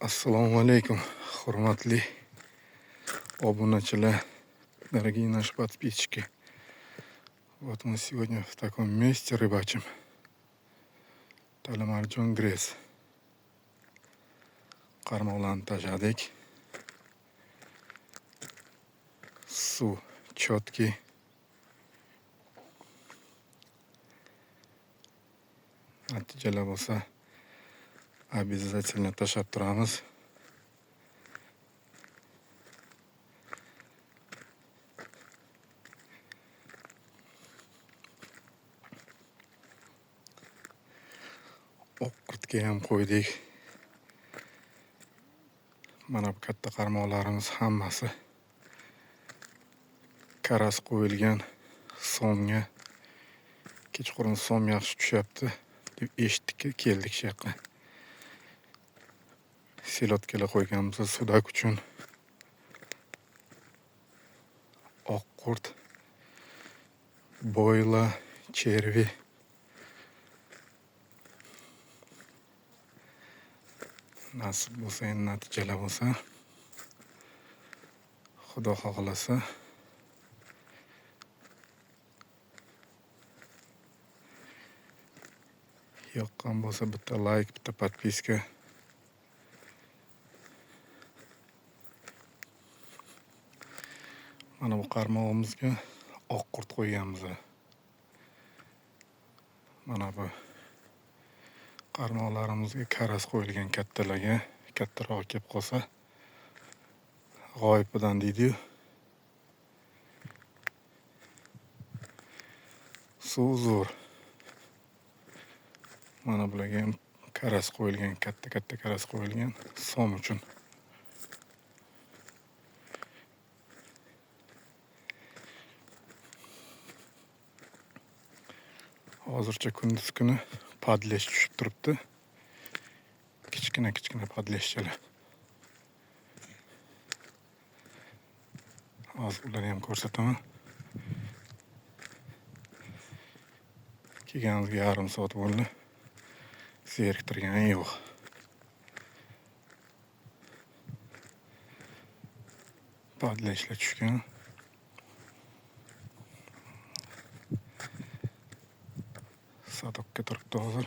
Assalomu alaykum, hurmatli obunachilar, дорогие наши подписчики. Вот мы сегодня в таком месте рыбачим. Talimarjon Gres. Qarmoqlarni tashladik. Suv четкий. Natijalar bo'lsa обязательно tashlab turamiz. Oqqurtga ham qo'ydik. Mana bu katta qarmoqlarimiz hammasi karas qo'yilgan somga. Kechqurun som yaxshi tushyapti deb eshitdik, keldik shu yoqqa. Selotkalar qo'yganmiz sudak uchun. Oqqurt, boyla, chervi. Nasib bo'lsa, endi natijalar bo'lsa, Xudo xohlasa yoqqan bo'lsa bitta like, bitta podpiska. Mana bu qarmog'imizga oqqurt qo'yganmiz. Mana bu qarmoqlarimizga karas qo'yilgan kattalarga, kattaroq kelib qolsa g'oyibidan deydi-yu. Suv zo'r. Mana bularga ham karas qo'yilgan, katta karas qo'yilgan som uchun. Hozircha kunduz kuni padlesh tushib turibdi. Kichkina padleshchalar. Hozir ularni ham ko'rsataman. Kelganimizga yarim soat bo'ldi. Zeriktirgani yo'q. Padleshlar tushgan. Sadokka turibdi hozir.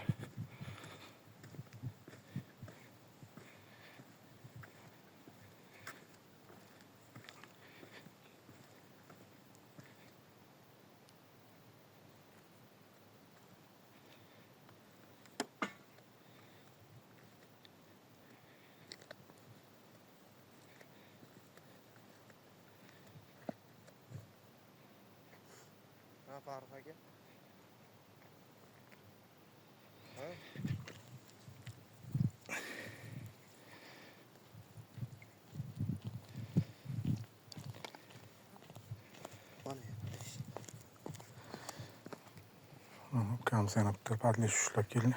Faruk aka. Ukamiz yana bitta padlesh ushlab keldi.